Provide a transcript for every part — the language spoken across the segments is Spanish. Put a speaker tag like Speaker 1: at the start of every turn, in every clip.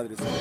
Speaker 1: Padre.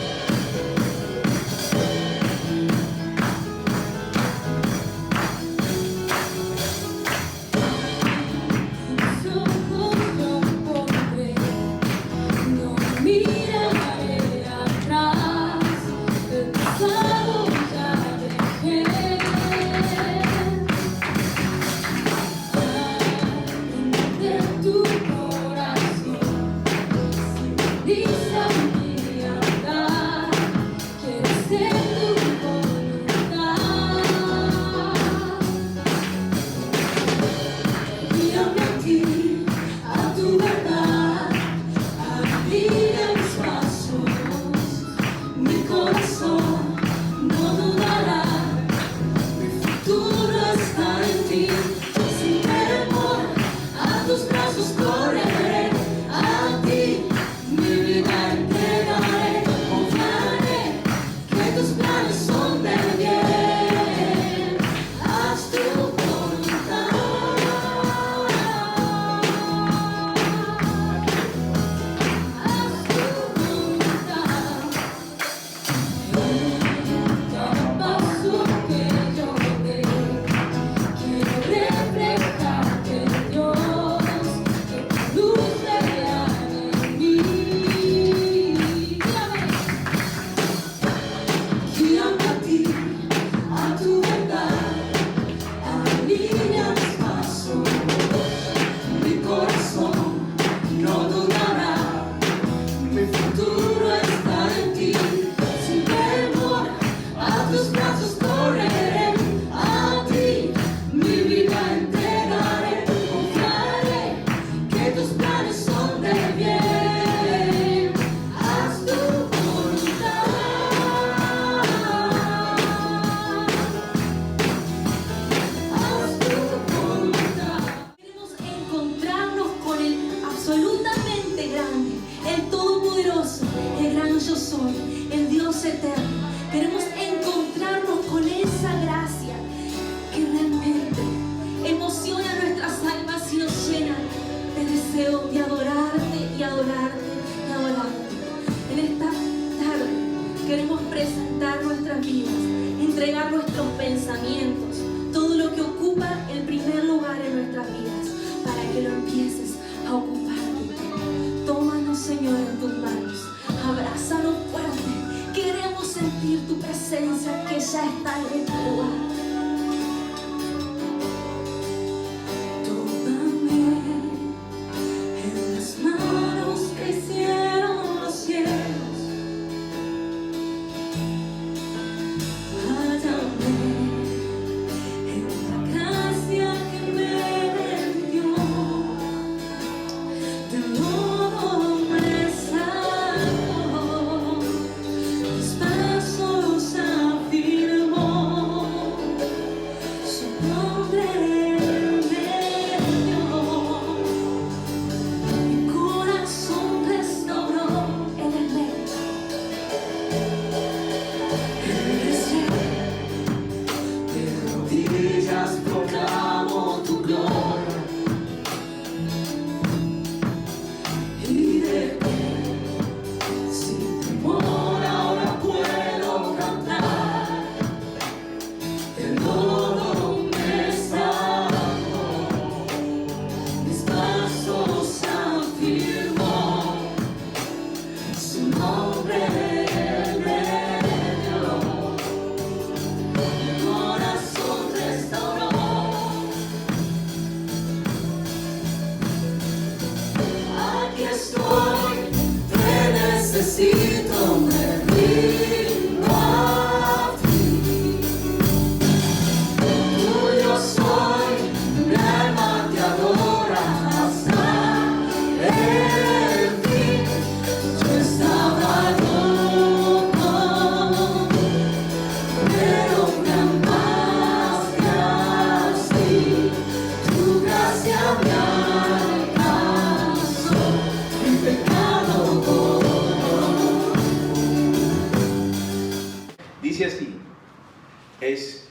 Speaker 2: Entregar nuestros pensamientos, todo lo que ocupa el primer lugar en nuestras vidas, para que lo empieces a ocupar. Tómanos, Señor, en tus manos, abrázanos fuerte. Queremos sentir tu presencia que ya está en este lugar.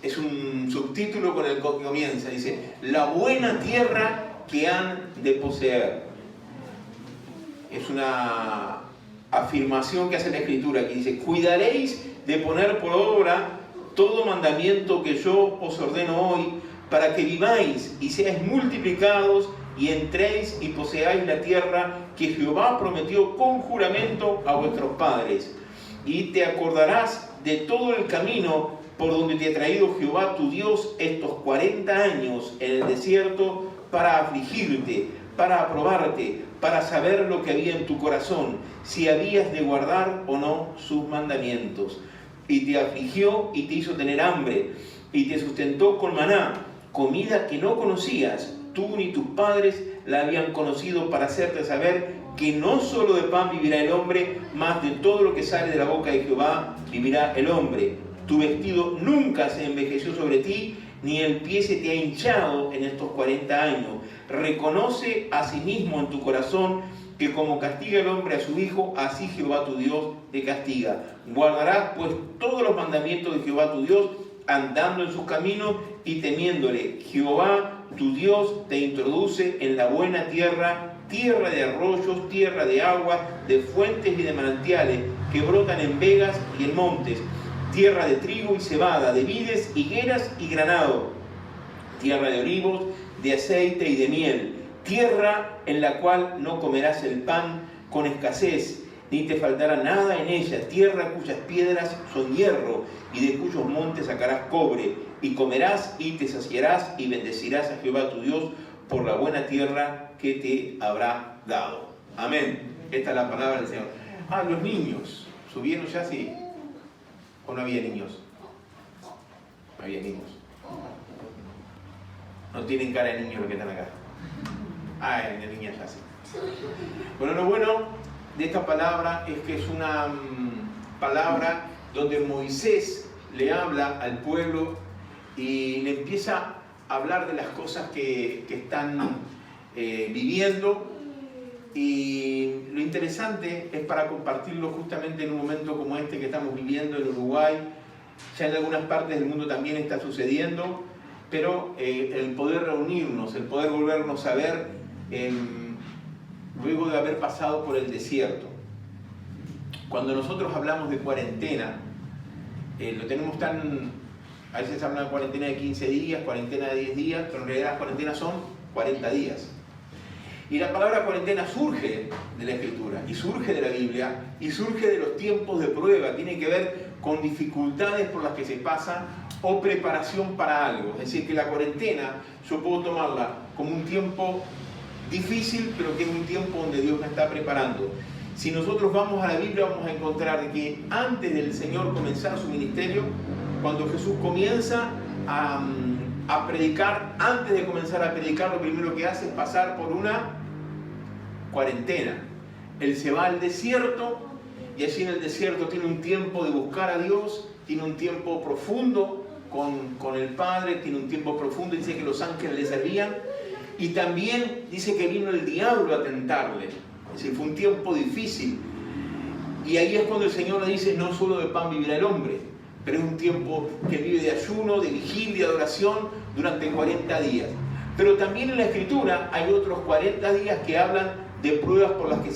Speaker 3: Es un subtítulo con el que comienza, dice, la buena tierra que han de poseer. Es una afirmación que hace la Escritura, que dice: cuidaréis de poner por obra todo mandamiento que yo os ordeno hoy, para que viváis y seáis multiplicados y entréis y poseáis la tierra que Jehová prometió con juramento a vuestros padres. Y te acordarás de todo el camino por donde te ha traído Jehová tu Dios estos 40 años en el desierto, para afligirte, para aprobarte, para saber lo que había en tu corazón, si habías de guardar o no sus mandamientos. Y te afligió y te hizo tener hambre, y te sustentó con maná, comida que no conocías, tú ni tus padres la habían conocido, para hacerte saber que no solo de pan vivirá el hombre, mas de todo lo que sale de la boca de Jehová vivirá el hombre. Tu vestido nunca se envejeció sobre ti, ni el pie se te ha hinchado en estos 40 años. Reconoce asimismo en tu corazón que como castiga el hombre a su hijo, así Jehová tu Dios te castiga. Guardarás pues todos los mandamientos de Jehová tu Dios, andando en sus caminos y temiéndole. Jehová tu Dios te introduce en la buena tierra, tierra de arroyos, tierra de agua, de fuentes y de manantiales, que brotan en vegas y en montes, tierra de trigo y cebada, de vides, higueras y granado, tierra de olivos, de aceite y de miel, tierra en la cual no comerás el pan con escasez, ni te faltará nada en ella, tierra cuyas piedras son hierro, y de cuyos montes sacarás cobre, y comerás y te saciarás, y bendecirás a Jehová tu Dios por la buena tierra que te habrá dado. Amén. Esta es la palabra del Señor. Los niños, ¿subieron ya? Sí. ¿O no había niños? No había niños. No tienen cara de niños los que están acá. De niñas ya sí. Bueno, lo bueno de esta palabra es que es una palabra donde Moisés le habla al pueblo y le empieza a hablar de las cosas que están viviendo. Y lo interesante es para compartirlo justamente en un momento como este que estamos viviendo en Uruguay. Ya en algunas partes del mundo también está sucediendo, pero el poder reunirnos, el poder volvernos a ver luego de haber pasado por el desierto. Cuando nosotros hablamos de cuarentena, lo tenemos tan... A veces se habla de cuarentena de 15 días, cuarentena de 10 días, pero en realidad las cuarentenas son 40 días. Y la palabra cuarentena surge de la Escritura, y surge de la Biblia, y surge de los tiempos de prueba. Tiene que ver con dificultades por las que se pasa o preparación para algo. Es decir, que la cuarentena yo puedo tomarla como un tiempo difícil, pero que es un tiempo donde Dios me está preparando. Si nosotros vamos a la Biblia, vamos a encontrar que antes del Señor comenzar su ministerio, cuando Jesús comienza a predicar, antes de comenzar a predicar, lo primero que hace es pasar por una cuarentena. Él se va al desierto y allí en el desierto tiene un tiempo de buscar a Dios, tiene un tiempo profundo con el Padre, tiene un tiempo profundo, dice que los ángeles le servían, y también dice que vino el diablo a tentarle. Es decir, fue un tiempo difícil. Y ahí es cuando el Señor le dice: no solo de pan vivirá el hombre, pero es un tiempo que vive de ayuno, de vigilia, de oración durante 40 días. Pero también en la Escritura hay otros 40 días que hablan de pruebas por las que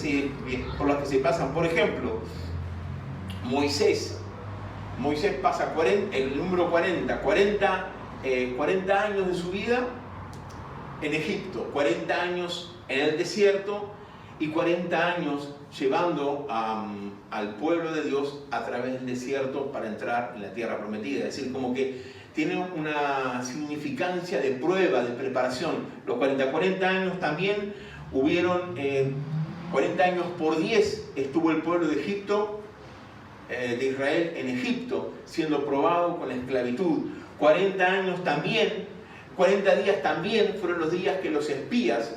Speaker 3: se pasan. Por ejemplo, Moisés pasa el número 40 años de su vida en Egipto, 40 años en el desierto y 40 años llevando al pueblo de Dios a través del desierto para entrar en la tierra prometida. Es decir, como que tiene una significancia de prueba, de preparación. Los 40 años también hubieron 40 años por 10 estuvo el pueblo de Egipto, de Israel en Egipto, siendo probado con la esclavitud. 40 años también, 40 días también fueron los días que los espías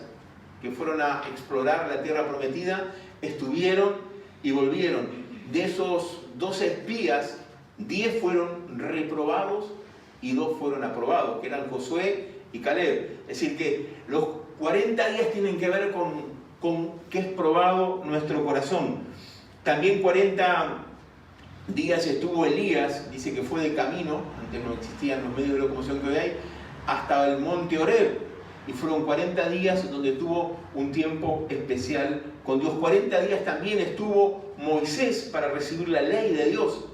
Speaker 3: que fueron a explorar la tierra prometida estuvieron y volvieron. De esos 12 espías, 10 fueron reprobados y 2 fueron aprobados, que eran Josué y Caleb. Es decir, que los 40 días tienen que ver con que es probado nuestro corazón. También 40 días estuvo Elías, dice que fue de camino, antes no existían los medios de locomoción que hoy hay, hasta el monte Horeb. Y fueron 40 días donde tuvo un tiempo especial con Dios. 40 días también estuvo Moisés para recibir la ley de Dios.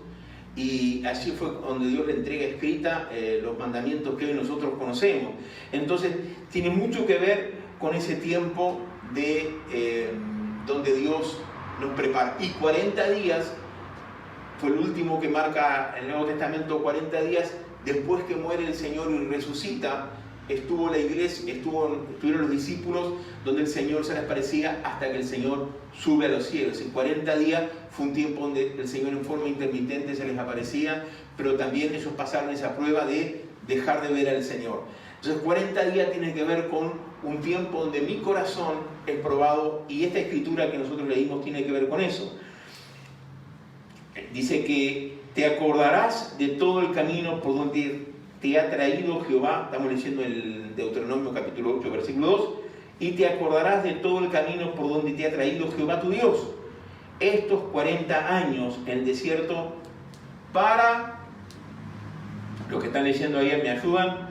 Speaker 3: Y así fue donde Dios le entrega escrita los mandamientos que hoy nosotros conocemos. Entonces, tiene mucho que ver con ese tiempo de donde Dios nos prepara. Y 40 días fue el último que marca el Nuevo Testamento. 40 días después que muere el Señor y resucita, estuvo la iglesia, estuvieron los discípulos donde el Señor se les parecía hasta que el Señor sube a los cielos. Y 40 días fue un tiempo donde el Señor en forma intermitente se les aparecía, pero también ellos pasaron esa prueba de dejar de ver al Señor. Entonces 40 días tiene que ver con un tiempo donde mi corazón es probado, y esta escritura que nosotros leímos tiene que ver con eso. Dice que te acordarás de todo el camino por donde te ha traído Jehová. Estamos leyendo el Deuteronomio capítulo 8, versículo 2. Y te acordarás de todo el camino por donde te ha traído Jehová tu Dios estos 40 años en el desierto, para, los que están leyendo ahí me ayudan,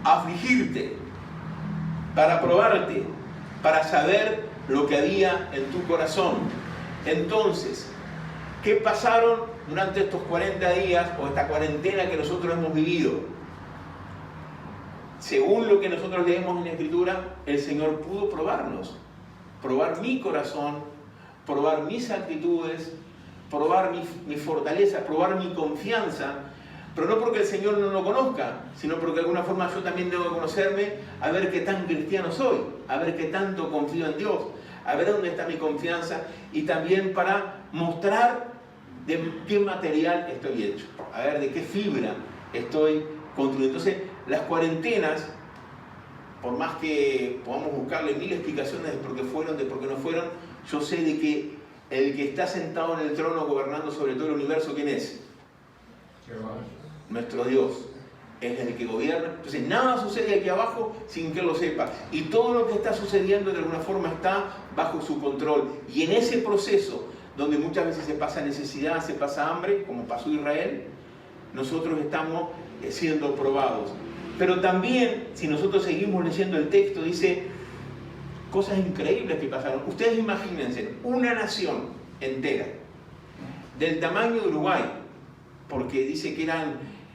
Speaker 3: afligirte, para probarte, para saber lo que había en tu corazón. Entonces, ¿qué pasaron durante estos 40 días o esta cuarentena que nosotros hemos vivido? Según lo que nosotros leemos en la Escritura, el Señor pudo probarnos, probar mi corazón, probar mis actitudes, probar mi fortaleza, probar mi confianza, pero no porque el Señor no lo conozca, sino porque de alguna forma yo también debo conocerme, a ver qué tan cristiano soy, a ver qué tanto confío en Dios, a ver dónde está mi confianza, y también para mostrar de qué material estoy hecho, a ver de qué fibra estoy construido. Entonces, las cuarentenas, por más que podamos buscarle mil explicaciones de por qué fueron, de por qué no fueron, yo sé de que el que está sentado en el trono gobernando sobre todo el universo, ¿quién es? Jehová. Nuestro Dios es el que gobierna. Entonces nada sucede aquí abajo sin que él lo sepa, y todo lo que está sucediendo de alguna forma está bajo su control. Y en ese proceso donde muchas veces se pasa necesidad, se pasa hambre, como pasó Israel, nosotros estamos siendo probados. Pero también, si nosotros seguimos leyendo el texto, dice cosas increíbles que pasaron. Ustedes imagínense una nación entera del tamaño de Uruguay, porque dice que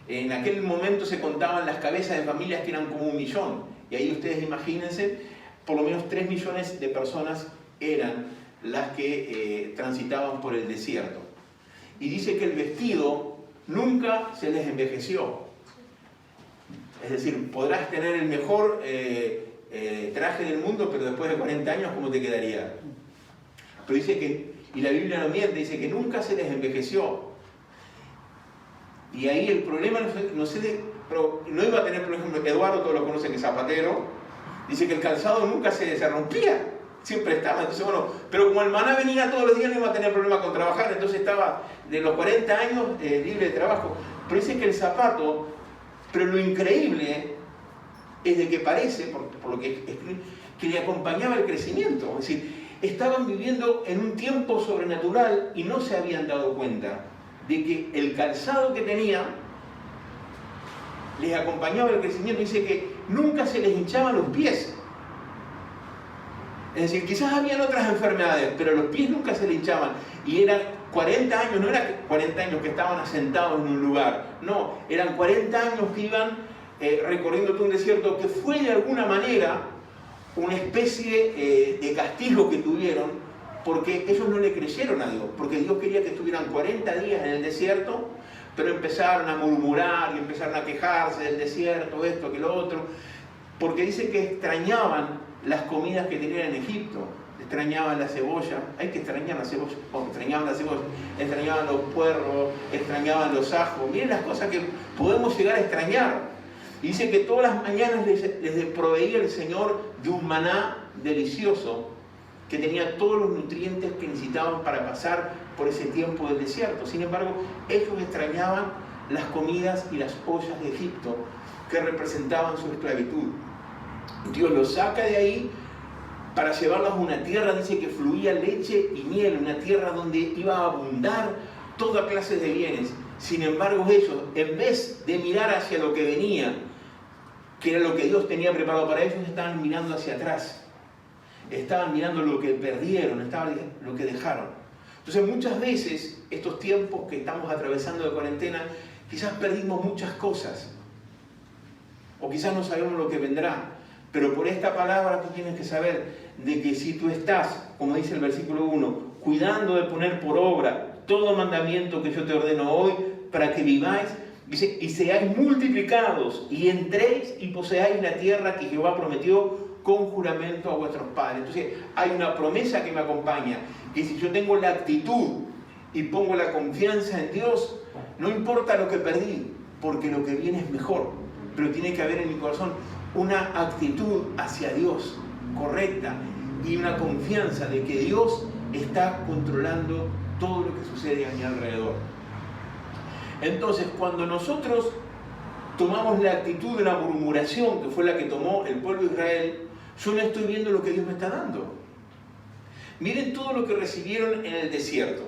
Speaker 3: en aquel momento se contaban las cabezas de familias que eran como 1 millón, y ahí ustedes imagínense, por lo menos 3 millones de personas eran las que transitaban por el desierto. Y dice que el vestido nunca se les envejeció. Es decir, podrás tener el mejor traje del mundo, pero después de 40 años, ¿cómo te quedaría? Pero dice que, y la Biblia no miente, dice que nunca se les envejeció. Y ahí el problema, pero no iba a tener, por ejemplo, Eduardo, todos lo conocen, que es zapatero, dice que el calzado nunca se rompía, siempre estaba. Entonces, bueno, pero como el maná venía todos los días, no iba a tener problema con trabajar, entonces estaba de los 40 años libre de trabajo. Pero dice que el zapato, pero lo increíble es de que parece, por lo que le acompañaba el crecimiento. Es decir, estaban viviendo en un tiempo sobrenatural y no se habían dado cuenta de que el calzado que tenían les acompañaba el crecimiento. Dice que nunca se les hinchaban los pies. Es decir, quizás habían otras enfermedades, pero los pies nunca se les hinchaban. Y eran 40 años, no eran 40 años que estaban asentados en un lugar, no, eran 40 años que iban recorriendo todo un desierto, que fue de alguna manera una especie de castigo que tuvieron, porque ellos no le creyeron a Dios, porque Dios quería que estuvieran 40 días en el desierto, pero empezaron a murmurar y empezaron a quejarse del desierto, esto, que lo otro, porque dice que extrañaban las comidas que tenían en Egipto, extrañaban la cebolla, hay que extrañar la cebolla, extrañaban la cebolla, extrañaban los puerros, extrañaban los ajos, miren las cosas que podemos llegar a extrañar. Y dice que todas las mañanas les proveía el Señor de un maná delicioso, que tenía todos los nutrientes que necesitaban para pasar por ese tiempo del desierto. Sin embargo, ellos extrañaban las comidas y las ollas de Egipto, que representaban su esclavitud. Dios los saca de ahí para llevarlos a una tierra, dice que fluía leche y miel, una tierra donde iba a abundar toda clase de bienes. Sin embargo, ellos, en vez de mirar hacia lo que venía, que era lo que Dios tenía preparado para ellos, estaban mirando hacia atrás. estaban mirando lo que perdieron, estaban lo que dejaron. Entonces muchas veces, estos tiempos que estamos atravesando de cuarentena, quizás perdimos muchas cosas, o quizás no sabemos lo que vendrá, pero por esta palabra tú tienes que saber de que si tú estás, como dice el versículo 1, cuidando de poner por obra todo mandamiento que yo te ordeno hoy, para que viváis, dice, y seáis multiplicados, y entréis y poseáis la tierra que Jehová prometió con juramento a vuestros padres. Entonces hay una promesa que me acompaña, que si yo tengo la actitud y pongo la confianza en Dios, no importa lo que perdí, porque lo que viene es mejor, pero tiene que haber en mi corazón una actitud hacia Dios correcta y una confianza de que Dios está controlando todo lo que sucede a mi alrededor. Entonces, cuando nosotros tomamos la actitud de la murmuración, que fue la que tomó el pueblo de Israel, yo no estoy viendo lo que Dios me está dando. Miren todo lo que recibieron en el desierto.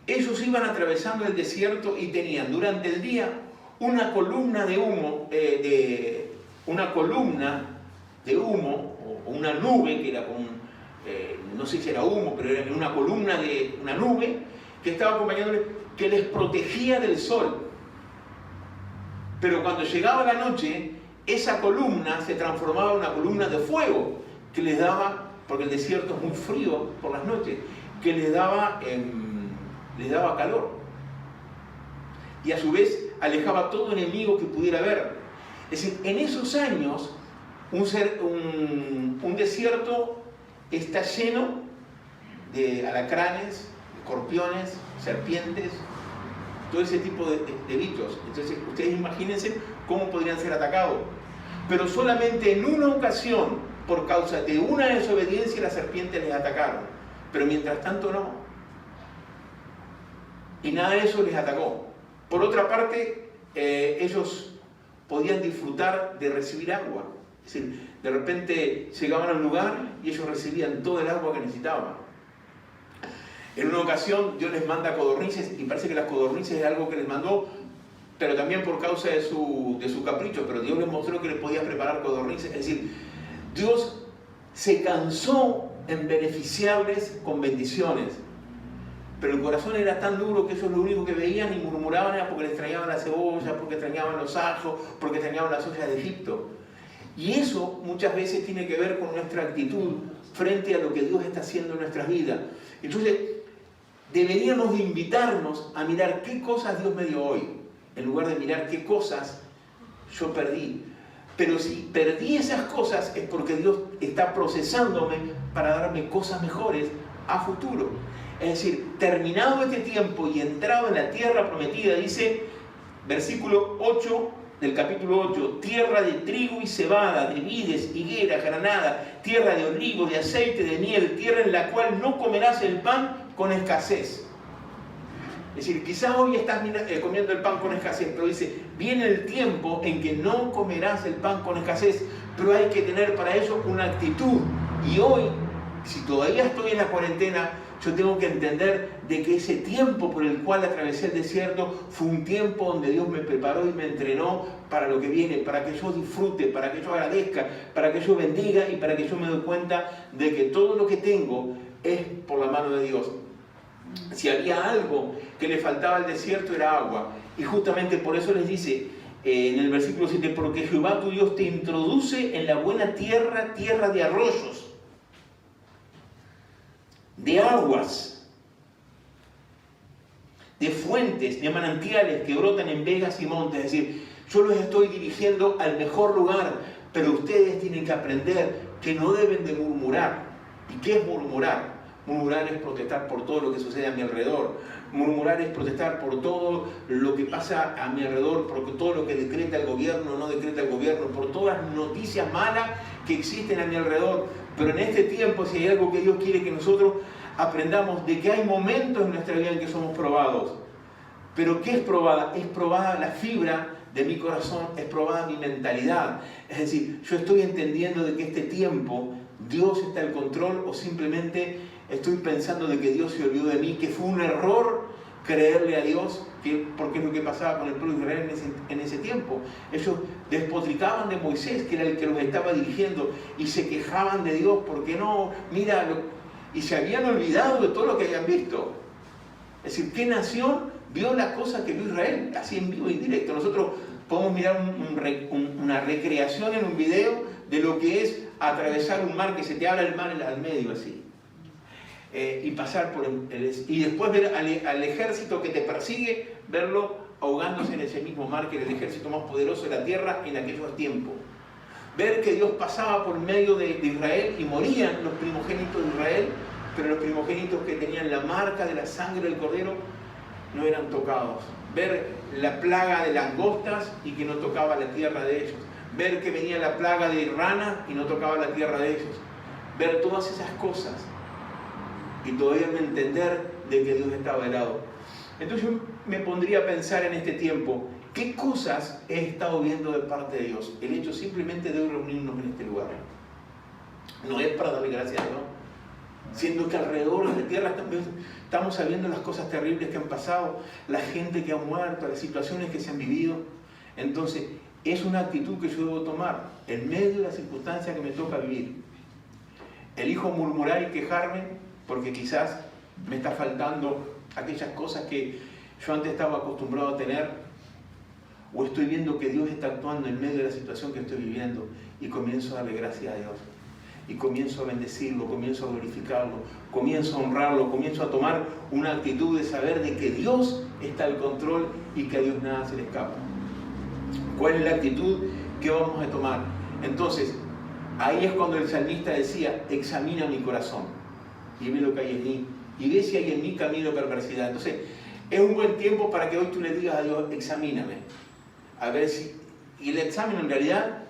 Speaker 3: Ellos iban atravesando el desierto y tenían durante el día una columna de humo, o una nube, que era como, no sé si era humo, pero era una columna de una nube que estaba acompañándoles, que les protegía del sol. Pero cuando llegaba la noche, esa columna se transformaba en una columna de fuego que les daba, porque el desierto es muy frío por las noches, que les daba calor. Y a su vez alejaba todo enemigo que pudiera haber. Es decir, en esos años, un desierto está lleno de alacranes, escorpiones, serpientes, todo ese tipo de bichos. Entonces, ustedes imagínense cómo podrían ser atacados. Pero solamente en una ocasión, por causa de una desobediencia, las serpientes les atacaron. Pero mientras tanto no. Y nada de eso les atacó. Por otra parte, ellos podían disfrutar de recibir agua. Es decir, de repente llegaban al lugar y ellos recibían todo el agua que necesitaban. En una ocasión Dios les manda codornices, y parece que las codornices es algo que les mandó, pero también por causa de su capricho, pero Dios les mostró que les podía preparar codornices. Es decir, Dios se cansó en beneficiarles con bendiciones, pero el corazón era tan duro que ellos lo único que veían y murmuraban era porque les extrañaban la cebolla, porque extrañaban los ajos, porque extrañaban las ollas de Egipto. Y eso muchas veces tiene que ver con nuestra actitud frente a lo que Dios está haciendo en nuestras vidas. Entonces, deberíamos de invitarnos a mirar qué cosas Dios me dio hoy, en lugar de mirar qué cosas yo perdí. Pero si perdí esas cosas es porque Dios está procesándome para darme cosas mejores a futuro. Es decir, terminado este tiempo y entrado en la tierra prometida, dice, versículo 8 del capítulo 8, tierra de trigo y cebada, de vides, higuera, granada, tierra de olivo, de aceite, de miel, tierra en la cual no comerás el pan con escasez. Es decir, quizás hoy estás comiendo el pan con escasez, pero dice, viene el tiempo en que no comerás el pan con escasez, pero hay que tener para eso una actitud. Y hoy, si todavía estoy en la cuarentena, yo tengo que entender de que ese tiempo por el cual atravesé el desierto fue un tiempo donde Dios me preparó y me entrenó para lo que viene, para que yo disfrute, para que yo agradezca, para que yo bendiga y para que yo me dé cuenta de que todo lo que tengo es por la mano de Dios. Si había algo que le faltaba al desierto era agua. Y justamente por eso les dice en el versículo 7, porque Jehová tu Dios te introduce en la buena tierra, tierra de arroyos, de aguas, de fuentes, de manantiales que brotan en vegas y montes. Es decir, yo los estoy dirigiendo al mejor lugar, pero ustedes tienen que aprender que no deben de murmurar. ¿Y qué es murmurar? Murmurar es protestar por todo lo que sucede a mi alrededor. Murmurar es protestar por todo lo que pasa a mi alrededor, por todo lo que decreta el gobierno o no decreta el gobierno, por todas las noticias malas que existen a mi alrededor. Pero en este tiempo, si hay algo que Dios quiere que nosotros aprendamos, de que hay momentos en nuestra vida en que somos probados. Pero ¿qué es probada? Es probada la fibra de mi corazón, es probada mi mentalidad. Es decir, yo estoy entendiendo de que este tiempo Dios está al control, o simplemente estoy pensando de que Dios se olvidó de mí, que fue un error creerle a Dios, porque es lo que pasaba con el pueblo de Israel en ese tiempo. Ellos despotricaban de Moisés, que era el que los estaba dirigiendo, y se quejaban de Dios, porque no, mira, y se habían olvidado de todo lo que habían visto. Es decir, ¿qué nación vio la cosa que vio Israel? Así en vivo y en directo. Nosotros podemos mirar una recreación en un video de lo que es atravesar un mar, que se te abra el mar al medio así. Y pasar por y después ver al ejército que te persigue, verlo ahogándose en ese mismo mar, que era el ejército más poderoso de la tierra en aquellos tiempos. Ver que Dios pasaba por medio de Israel y morían los primogénitos de Israel, pero los primogénitos que tenían la marca de la sangre del cordero no eran tocados. Ver la plaga de langostas y que no tocaba la tierra de ellos. Ver que venía la plaga de ranas y no tocaba la tierra de ellos. Ver todas esas cosas y todavía no entender de que Dios estaba de lado. Entonces yo me pondría a pensar en este tiempo, ¿qué cosas he estado viendo de parte de Dios? El hecho simplemente de reunirnos en este lugar. No es para darle gracias a Dios, siendo que alrededor de la tierra estamos sabiendo las cosas terribles que han pasado, la gente que ha muerto, las situaciones que se han vivido. Entonces, es una actitud que yo debo tomar en medio de las circunstancias que me toca vivir. Elijo murmurar y quejarme porque quizás me está faltando aquellas cosas que yo antes estaba acostumbrado a tener, o estoy viendo que Dios está actuando en medio de la situación que estoy viviendo y comienzo a darle gracias a Dios. Y comienzo a bendecirlo, comienzo a glorificarlo, comienzo a honrarlo, comienzo a tomar una actitud de saber de que Dios está al control y que a Dios nada se le escapa. ¿Cuál es la actitud que vamos a tomar? Entonces, ahí es cuando el salmista decía, examina mi corazón y ve lo que hay en mí, y ve si hay en mí camino de perversidad. Entonces, es un buen tiempo para que hoy tú le digas a Dios, examíname, a ver si... Y el examen en realidad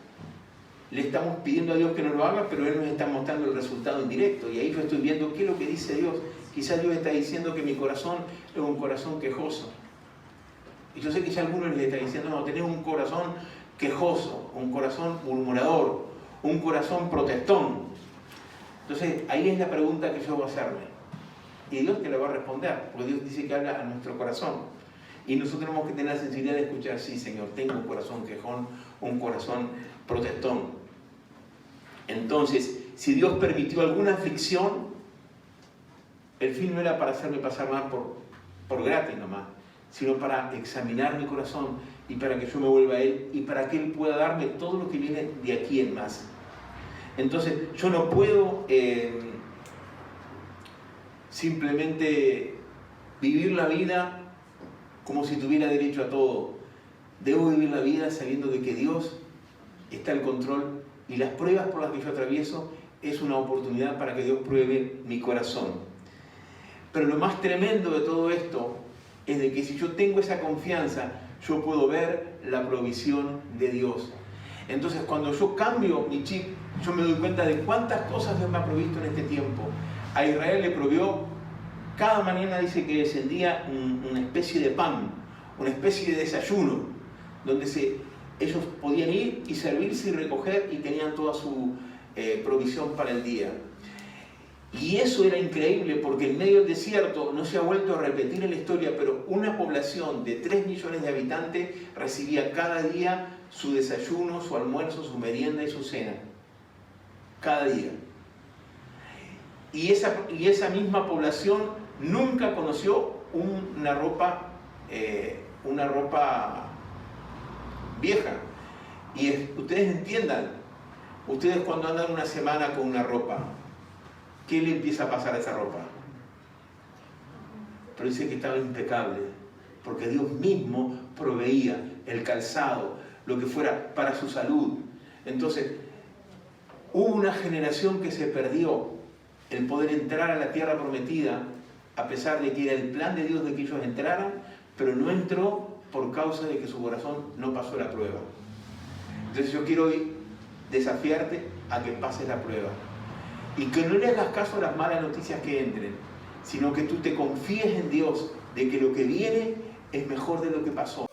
Speaker 3: le estamos pidiendo a Dios que nos lo haga, pero Él nos está mostrando el resultado en directo, y ahí yo estoy viendo qué es lo que dice Dios. Quizás Dios está diciendo que mi corazón es un corazón quejoso. Y yo sé que ya algunos les está diciendo, no, tenés un corazón quejoso, un corazón murmurador, un corazón protestón. Entonces, ahí es la pregunta que yo voy a hacerme. Y Dios te la va a responder, porque Dios dice que habla a nuestro corazón. Y nosotros tenemos que tener la sensibilidad de escuchar, sí, Señor, tengo un corazón quejón, un corazón protestón. Entonces, si Dios permitió alguna aflicción, el fin no era para hacerme pasar mal por gratis nomás, sino para examinar mi corazón y para que yo me vuelva a Él y para que Él pueda darme todo lo que viene de aquí en más. Entonces, yo no puedo simplemente vivir la vida como si tuviera derecho a todo. Debo vivir la vida sabiendo de que Dios está al control y las pruebas por las que yo atravieso es una oportunidad para que Dios pruebe mi corazón. Pero lo más tremendo de todo esto es de que si yo tengo esa confianza, yo puedo ver la provisión de Dios. Entonces, cuando yo cambio mi chip, yo me doy cuenta de cuántas cosas Dios me ha provisto en este tiempo. A Israel le provió, cada mañana dice que descendía una especie de pan, una especie de desayuno, donde ellos podían ir y servirse y recoger y tenían toda su provisión para el día. Y eso era increíble porque en medio del desierto no se ha vuelto a repetir en la historia, pero una población de 3 millones de habitantes recibía cada día su desayuno, su almuerzo, su merienda y su cena. Cada día. Y esa misma población nunca conoció una ropa vieja. Y ustedes entiendan, ustedes cuando andan una semana con una ropa, ¿qué le empieza a pasar a esa ropa? Pero dice que estaba impecable, porque Dios mismo proveía el calzado, lo que fuera para su salud. Entonces, hubo una generación que se perdió el poder entrar a la tierra prometida, a pesar de que era el plan de Dios de que ellos entraran, pero no entró por causa de que su corazón no pasó la prueba. Entonces yo quiero hoy desafiarte a que pases la prueba. Y que no le hagas caso a las malas noticias que entren, sino que tú te confíes en Dios de que lo que viene es mejor de lo que pasó.